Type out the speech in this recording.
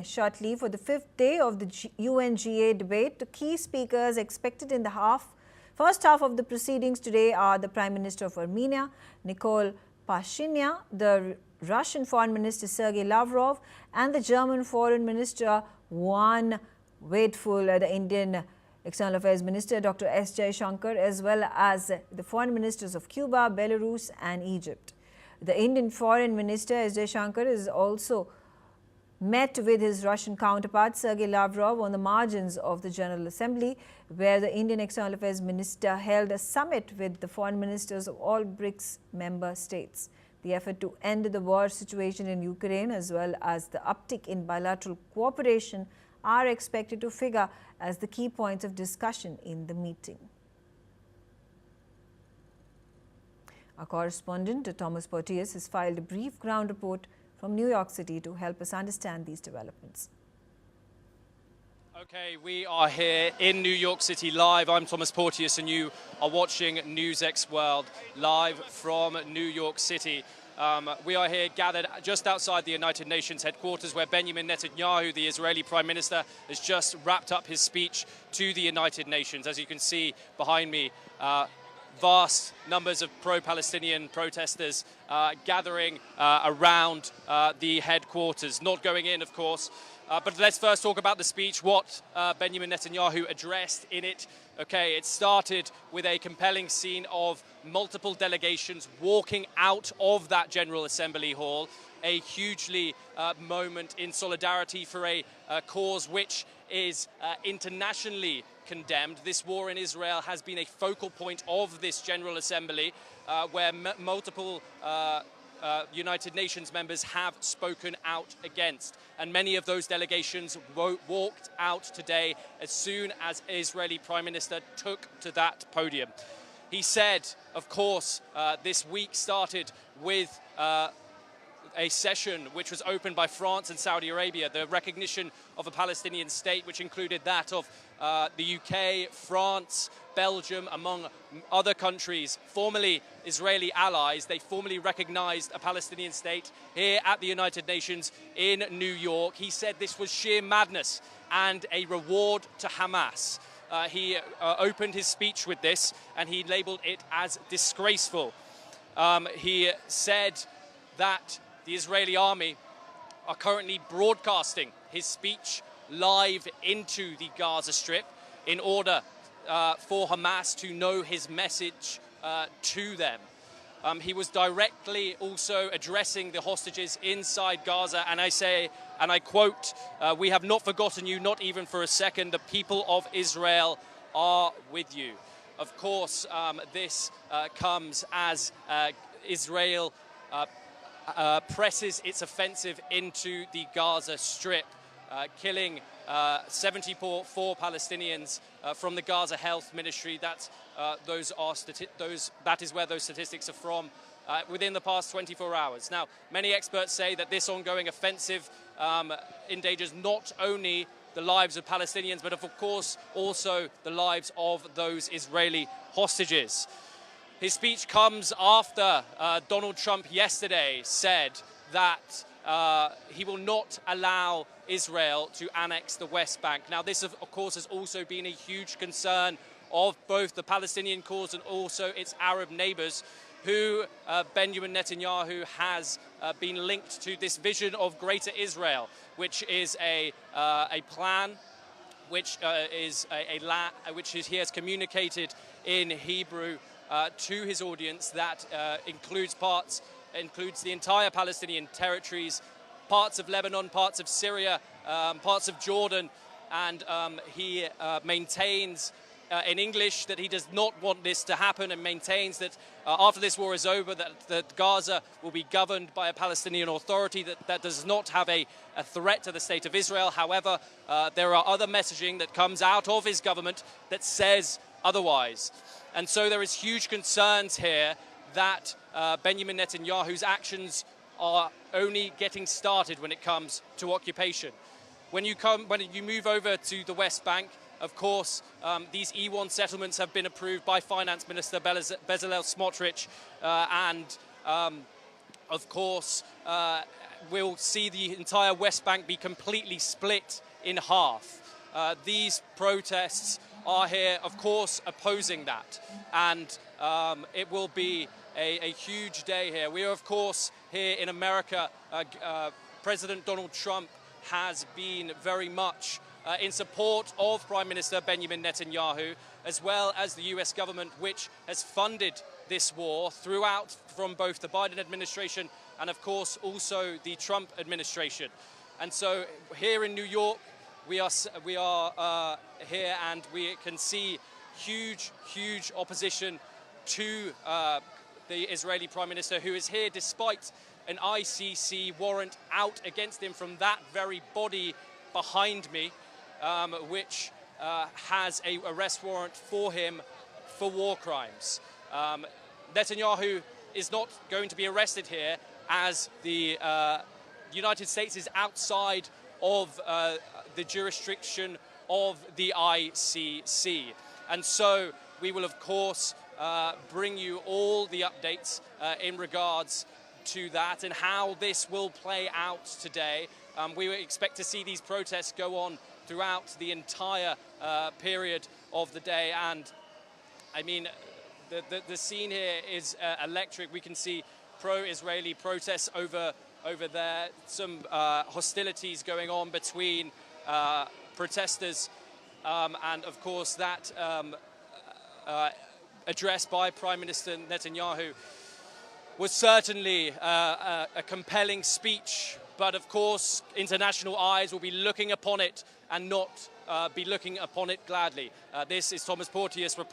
shortly for the fifth day of the UNGA debate. The key speakers expected in the first half of the proceedings today are the Prime Minister of Armenia, Nikol Pashinyan, the Russian Foreign Minister Sergei Lavrov, and the German Foreign Minister Juan Waitful, the Indian External Affairs Minister Dr. S. Jaishankar, as well as the Foreign Ministers of Cuba, Belarus and Egypt. The Indian Foreign Minister S. Jaishankar is also met with his Russian counterpart Sergei Lavrov on the margins of the General Assembly, where the Indian External Affairs Minister held a summit with the foreign ministers of all BRICS member states. The effort to end the war situation in Ukraine as well as the uptick in bilateral cooperation are expected to figure as the key points of discussion in the meeting. Our correspondent Thomas Porteous has filed a brief ground report from New York City to help us understand these developments. Okay, we are here in New York City live. I'm Thomas Porteous and you are watching NewsX World live from New York City. We are here gathered just outside the United Nations headquarters where Benjamin Netanyahu, the Israeli Prime Minister, has just wrapped up his speech to the United Nations. As you can see behind me, vast numbers of pro-Palestinian protesters gathering around the headquarters, not going in, of course. But let's first talk about the speech, what Benjamin Netanyahu addressed in it. Okay, it started with a compelling scene of multiple delegations walking out of that General Assembly hall, a hugely moment in solidarity for a cause which is internationally condemned. This war in Israel has been a focal point of this General Assembly where multiple United Nations members have spoken out against. And many of those delegations walked out today as soon as Israeli Prime Minister took to that podium. He said, of course, this week started with a session which was opened by France and Saudi Arabia, the recognition of a Palestinian state, which included that of the UK, France, Belgium, among other countries, formerly Israeli allies. They formally recognized a Palestinian state here at the United Nations in New York. He said this was sheer madness and a reward to Hamas. He opened his speech with this and he labeled it as disgraceful. He said that the Israeli army are currently broadcasting his speech live into the Gaza Strip in order for Hamas to know his message to them. He was directly also addressing the hostages inside Gaza, and I quote, "We have not forgotten you, not even for a second. The people of Israel are with you." Of course, this comes as Israel presses its offensive into the Gaza Strip, killing 74 Palestinians from the Gaza Health Ministry. That is where those statistics are from within the past 24 hours. Now, many experts say that this ongoing offensive endangers not only the lives of Palestinians, but of course also the lives of those Israeli hostages. His speech comes after Donald Trump yesterday said that he will not allow Israel to annex the West Bank. Now, this, of course, has also been a huge concern of both the Palestinian cause and also its Arab neighbors, who Benjamin Netanyahu has been linked to this vision of Greater Israel, which is a plan which he has communicated in Hebrew to his audience that includes the entire Palestinian territories, parts of Lebanon, parts of Syria, parts of Jordan, and he maintains in English that he does not want this to happen, and maintains that after this war is over, that Gaza will be governed by a Palestinian authority that does not have a threat to the state of Israel. However, there are other messaging that comes out of his government that says otherwise. And so there is huge concerns here that Benjamin Netanyahu's actions are only getting started when it comes to occupation. When you move over to the West Bank, of course, these E1 settlements have been approved by Finance Minister Bezalel Smotrich, and of course, will see the entire West Bank be completely split in half. These protests are here, of course, opposing that, and it will be a huge day here. We are, of course, here in America. President Donald Trump has been very much in support of Prime Minister Benjamin Netanyahu, as well as the US government, which has funded this war throughout, from both the Biden administration and, of course, also the Trump administration. And so here in New York, we are here, and we can see huge opposition to the Israeli Prime Minister, who is here despite an ICC warrant out against him from that very body behind me, which has an arrest warrant for him for war crimes. Netanyahu is not going to be arrested here, as the United States is outside of the jurisdiction of the ICC. And so we will, of course, bring you all the updates in regards to that and how this will play out today. We expect to see these protests go on throughout the entire period of the day. And I mean, the scene here is electric. We can see pro-Israeli protests over there, some hostilities going on between protesters, and of course that address by Prime Minister Netanyahu was certainly a compelling speech, but of course international eyes will be looking upon it and not be looking upon it gladly. This is Thomas Porteous.